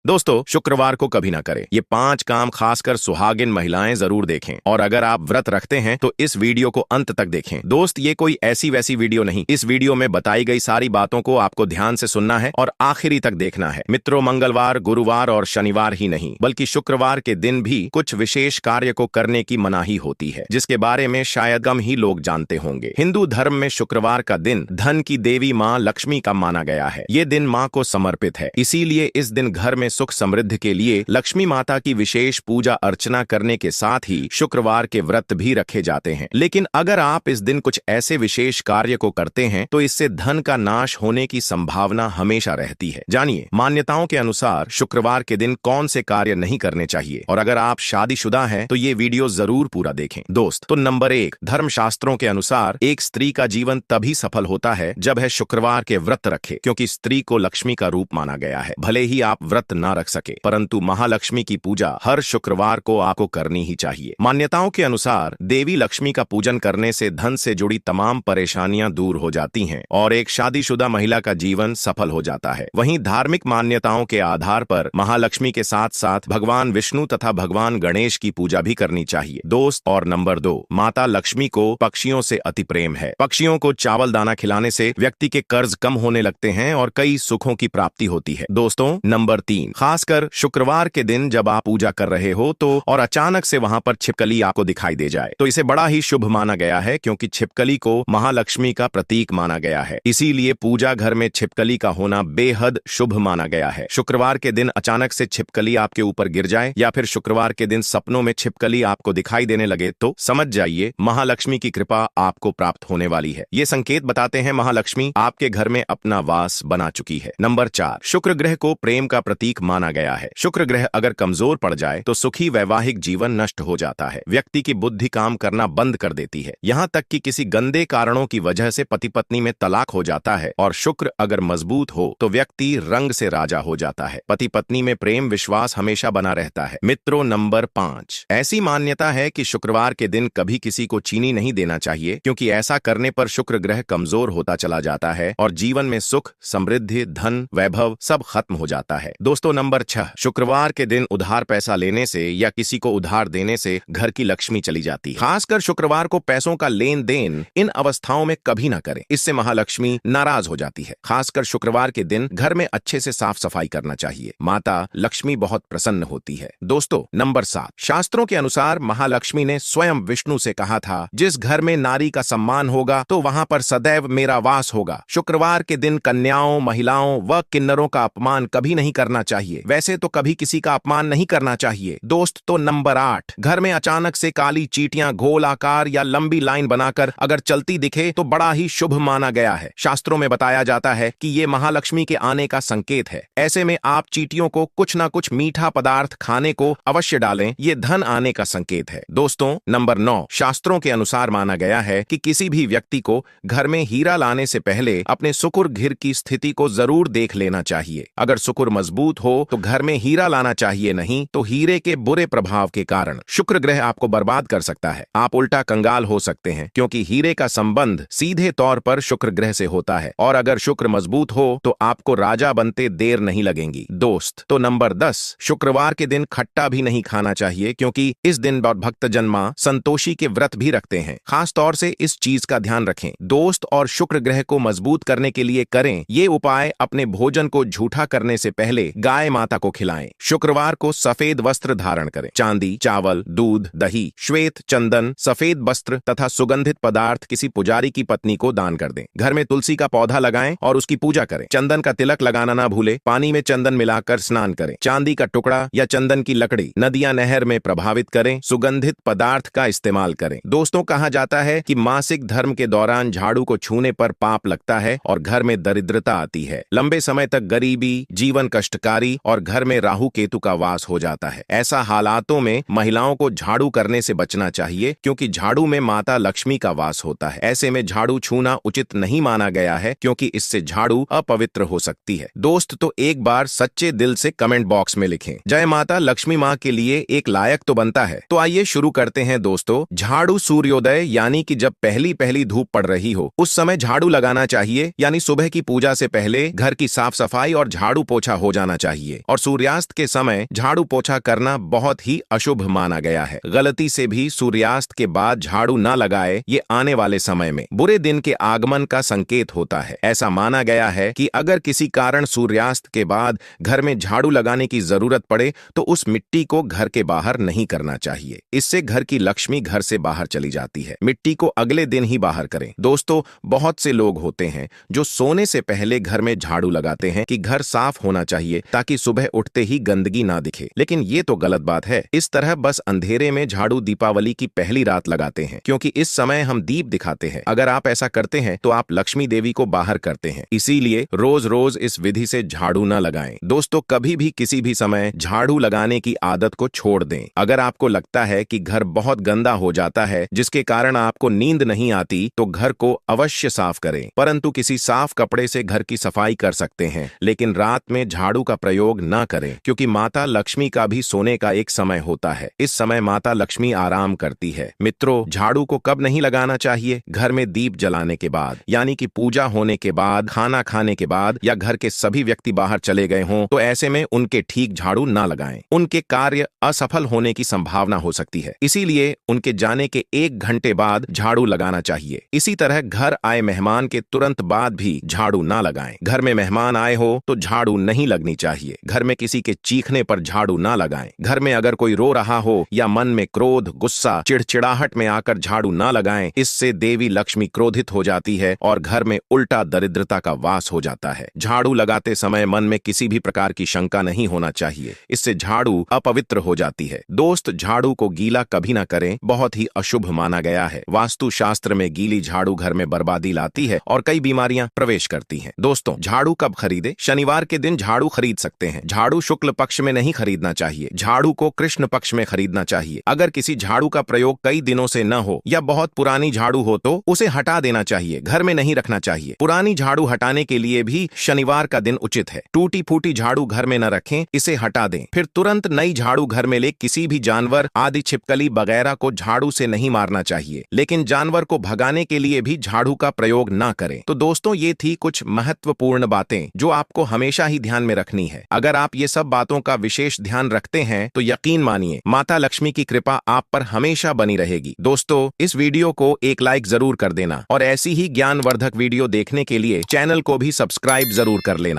दोस्तों, शुक्रवार को कभी ना करें। ये 5 काम खासकर सुहागिन महिलाएं जरूर देखें, और अगर आप व्रत रखते हैं तो इस वीडियो को अंत तक देखें। दोस्त, ये कोई ऐसी वैसी वीडियो नहीं। इस वीडियो में बताई गई सारी बातों को आपको ध्यान से सुनना है और आखिरी तक देखना है। मित्रों, मंगलवार, गुरुवार और शनिवार ही नहीं बल्कि शुक्रवार के दिन भी कुछ विशेष कार्य को करने की मनाही होती है, जिसके बारे में शायद कम ही लोग जानते होंगे। हिंदू धर्म में शुक्रवार का दिन धन की देवी माँ लक्ष्मी का माना गया है। ये दिन माँ को समर्पित है, इसीलिए इस दिन घर में सुख समृद्धि के लिए लक्ष्मी माता की विशेष पूजा अर्चना करने के साथ ही शुक्रवार के व्रत भी रखे जाते हैं। लेकिन अगर आप इस दिन कुछ ऐसे विशेष कार्य को करते हैं तो इससे धन का नाश होने की संभावना हमेशा रहती है। जानिए, मान्यताओं के अनुसार शुक्रवार के दिन कौन से कार्य नहीं करने चाहिए, और अगर आप शादीशुदा हैं तो ये वीडियो जरूर पूरा देखें। दोस्त, तो नंबर 1, धर्मशास्त्रों के अनुसार एक स्त्री का जीवन तभी सफल होता है जब वह शुक्रवार के व्रत रखे, क्योंकि स्त्री को लक्ष्मी का रूप माना गया है। भले ही आप व्रत ना रख सके, परंतु महालक्ष्मी की पूजा हर शुक्रवार को आपको करनी ही चाहिए। मान्यताओं के अनुसार देवी लक्ष्मी का पूजन करने से धन से जुड़ी तमाम परेशानियां दूर हो जाती हैं और एक शादीशुदा महिला का जीवन सफल हो जाता है। वहीं धार्मिक मान्यताओं के आधार पर महालक्ष्मी के साथ साथ भगवान विष्णु तथा भगवान गणेश की पूजा भी करनी चाहिए। दोस्त, और नंबर 2, माता लक्ष्मी को पक्षियों से अति प्रेम है। पक्षियों को चावल दाना खिलाने से व्यक्ति के कर्ज कम होने लगते हैं और कई सुखों की प्राप्ति होती है। दोस्तों, नंबर 3, खासकर शुक्रवार के दिन जब आप पूजा कर रहे हो तो और अचानक से वहां पर छिपकली आपको दिखाई दे जाए तो इसे बड़ा ही शुभ माना गया है, क्योंकि छिपकली को महालक्ष्मी का प्रतीक माना गया है। इसीलिए पूजा घर में छिपकली का होना बेहद शुभ माना गया है। शुक्रवार के दिन अचानक से छिपकली आपके ऊपर गिर जाए या फिर शुक्रवार के दिन सपनों में छिपकली आपको दिखाई देने लगे तो समझ जाइए महालक्ष्मी की कृपा आपको प्राप्त होने वाली है। ये संकेत बताते हैं महालक्ष्मी आपके घर में अपना वास बना चुकी है। नंबर 4, शुक्र ग्रह को प्रेम का प्रतीक माना गया है। शुक्र ग्रह अगर कमजोर पड़ जाए तो सुखी वैवाहिक जीवन नष्ट हो जाता है। व्यक्ति की बुद्धि काम करना बंद कर देती है, यहाँ तक कि किसी गंदे कारणों की वजह से पति पत्नी में तलाक हो जाता है। और शुक्र अगर मजबूत हो तो व्यक्ति रंग से राजा हो जाता है। पति पत्नी में प्रेम विश्वास हमेशा बना रहता है। मित्रों, नंबर 5, ऐसी मान्यता है कि शुक्रवार के दिन कभी किसी को चीनी नहीं देना चाहिए, क्योंकि ऐसा करने पर शुक्र ग्रह कमजोर होता चला जाता है और जीवन में सुख समृद्धि धन वैभव सब खत्म हो जाता है। दोस्तों, नंबर 6, शुक्रवार के दिन उधार पैसा लेने से या किसी को उधार देने से घर की लक्ष्मी चली जाती है। खासकर शुक्रवार को पैसों का लेन देन इन अवस्थाओं में कभी ना करें, इससे महालक्ष्मी नाराज हो जाती है। खासकर शुक्रवार के दिन घर में अच्छे से साफ सफाई करना चाहिए, माता लक्ष्मी बहुत प्रसन्न होती है। दोस्तों, नंबर 7, शास्त्रों के अनुसार महालक्ष्मी ने स्वयं विष्णु से कहा था, जिस घर में नारी का सम्मान होगा तो वहां पर सदैव मेरा वास होगा। शुक्रवार के दिन कन्याओं महिलाओं व किन्नरों का अपमान कभी नहीं करना चाहिए। वैसे तो कभी किसी का अपमान नहीं करना चाहिए। दोस्त, तो नंबर 8, घर में अचानक से काली चींटियां गोल आकार या लंबी लाइन बनाकर अगर चलती दिखे तो बड़ा ही शुभ माना गया है। शास्त्रों में बताया जाता है कि ये महालक्ष्मी के आने का संकेत है। ऐसे में आप चींटियों को कुछ ना कुछ मीठा पदार्थ खाने को अवश्य डालें, ये धन आने का संकेत है। दोस्तों, नंबर 9, शास्त्रों के अनुसार माना गया है कि किसी भी व्यक्ति को घर में हीरा लाने से पहले अपने सुकुर घिर की स्थिति को जरूर देख लेना चाहिए। अगर सुकुर मजबूत हो तो घर में हीरा लाना चाहिए, नहीं तो हीरे के बुरे प्रभाव के कारण शुक्र ग्रह आपको बर्बाद कर सकता है। आप उल्टा कंगाल हो सकते हैं, क्योंकि हीरे का संबंध सीधे तौर पर शुक्र ग्रह से होता है और अगर शुक्र मजबूत हो तो आपको राजा बनते देर नहीं लगेंगी। दोस्त, तो नंबर 10, शुक्रवार के दिन खट्टा भी नहीं खाना चाहिए, क्योंकि इस दिन भक्तजन मां संतोषी के व्रत भी रखते हैं। खास तौर से इस चीज का ध्यान रखें। दोस्त, और शुक्र ग्रह को मजबूत करने के लिए करें ये उपाय। अपने भोजन को झूठा करने से पहले गाय माता को खिलाएं। शुक्रवार को सफेद वस्त्र धारण करें। चांदी चावल दूध दही श्वेत चंदन सफेद वस्त्र तथा सुगंधित पदार्थ किसी पुजारी की पत्नी को दान कर दें। घर में तुलसी का पौधा लगाएं और उसकी पूजा करें। चंदन का तिलक लगाना ना भूले। पानी में चंदन मिलाकर स्नान करें। चांदी का टुकड़ा या चंदन की लकड़ी नदियां नहर में प्रभावित करें। सुगंधित पदार्थ का इस्तेमाल करें। दोस्तों, कहा जाता है कि मासिक धर्म के दौरान झाड़ू को छूने पर पाप लगता है और घर में दरिद्रता आती है। लंबे समय तक गरीबी जीवन कष्टकारी और घर में राहु केतु का वास हो जाता है। ऐसा हालातों में महिलाओं को झाड़ू करने से बचना चाहिए, क्योंकि झाड़ू में माता लक्ष्मी का वास होता है। ऐसे में झाड़ू छूना उचित नहीं माना गया है, क्योंकि इससे झाड़ू अपवित्र हो सकती है। दोस्त, तो एक बार सच्चे दिल से कमेंट बॉक्स में लिखें, जय माता लक्ष्मी माँ के लिए एक लायक तो बनता है। तो आइए शुरू करते हैं दोस्तों। झाड़ू सूर्योदय यानी कि जब पहली पहली धूप पड़ रही हो उस समय झाड़ू लगाना चाहिए, यानी सुबह की पूजा से पहले घर की साफ सफाई और झाड़ू पोछा हो जाना चाहिए। चाहिए और सूर्यास्त के समय झाड़ू पोछा करना बहुत ही अशुभ माना गया है। गलती से भी सूर्यास्त के बाद झाड़ू न लगाए, ये आने वाले समय में बुरे दिन के आगमन का संकेत होता है। ऐसा माना गया है कि अगर किसी कारण सूर्यास्त के बाद घर में झाड़ू लगाने की जरूरत पड़े तो उस मिट्टी को घर के बाहर नहीं करना चाहिए। इससे घर की लक्ष्मी घर से बाहर चली जाती है। मिट्टी को अगले दिन ही बाहर करें। दोस्तों, बहुत से लोग होते हैं जो सोने से पहले घर में झाड़ू लगाते हैं कि घर साफ होना चाहिए ताकि सुबह उठते ही गंदगी ना दिखे, लेकिन ये तो गलत बात है। इस तरह बस अंधेरे में झाड़ू दीपावली की पहली रात लगाते हैं, क्योंकि इस समय हम दीप दिखाते हैं। अगर आप ऐसा करते हैं तो आप लक्ष्मी देवी को बाहर करते हैं। इसीलिए रोज रोज इस विधि से झाड़ू न लगाएं। दोस्तों, कभी भी किसी भी समय झाड़ू लगाने की आदत को छोड़ दें। अगर आपको लगता है कि घर बहुत गंदा हो जाता है जिसके कारण आपको नींद नहीं आती, तो घर को अवश्य साफ करें, परंतु किसी साफ कपड़े से घर की सफाई कर सकते हैं, लेकिन रात में झाड़ू का प्रयोग न करें, क्योंकि माता लक्ष्मी का भी सोने का एक समय होता है। इस समय माता लक्ष्मी आराम करती है। मित्रों, झाड़ू को कब नहीं लगाना चाहिए? घर में दीप जलाने के बाद, यानी कि पूजा होने के बाद, खाना खाने के बाद, या घर के सभी व्यक्ति बाहर चले गए हों, तो ऐसे में उनके ठीक झाड़ू ना लगाएं। उनके कार्य असफल होने की संभावना हो सकती है, इसीलिए उनके जाने के 1 घंटे बाद झाड़ू लगाना चाहिए। इसी तरह घर आए मेहमान के तुरंत बाद भी झाड़ू ना लगाएं। घर में मेहमान आए हो तो झाड़ू नहीं लगनी चाहिए। घर में किसी के चीखने पर झाड़ू ना लगाएं। घर में अगर कोई रो रहा हो या मन में क्रोध, गुस्सा, चिड़चिड़ाहट में आकर झाड़ू ना लगाएं। इससे देवी लक्ष्मी क्रोधित हो जाती है और घर में उल्टा दरिद्रता का वास हो जाता है। झाड़ू लगाते समय मन में किसी भी प्रकार की शंका नहीं होना चाहिए, इससे झाड़ू अपवित्र हो जाती है। दोस्त, झाड़ू को गीला कभी ना करें, बहुत ही अशुभ माना गया है। वास्तु शास्त्र में गीली झाड़ू घर में बर्बादी लाती है और कई बीमारियां प्रवेश करती हैं। दोस्तों, झाड़ू कब खरीदे? शनिवार के दिन झाड़ू खरीद सकते हैं। झाड़ू शुक्ल पक्ष में नहीं खरीदना चाहिए। झाड़ू को कृष्ण पक्ष में खरीदना चाहिए। अगर किसी झाड़ू का प्रयोग कई दिनों से न हो या बहुत पुरानी झाड़ू हो तो उसे हटा देना चाहिए, घर में नहीं रखना चाहिए। पुरानी झाड़ू हटाने के लिए भी शनिवार का दिन उचित है। टूटी फूटी झाड़ू घर में न रखें, इसे हटा दें। फिर तुरंत नई झाड़ू घर में ले। किसी भी जानवर आदि छिपकली वगैरह को झाड़ू से नहीं मारना चाहिए, लेकिन जानवर को भगाने के लिए भी झाड़ू का प्रयोग ना करें। तो दोस्तों, ये थी कुछ महत्वपूर्ण बातें जो आपको हमेशा ही ध्यान में रखनी है। अगर आप ये सब बातों का विशेष ध्यान रखते हैं तो यकीन मानिए, माता लक्ष्मी की कृपा आप पर हमेशा बनी रहेगी। दोस्तों, इस वीडियो को एक लाइक जरूर कर देना और ऐसी ही ज्ञानवर्धक वीडियो देखने के लिए चैनल को भी सब्सक्राइब जरूर कर लेना।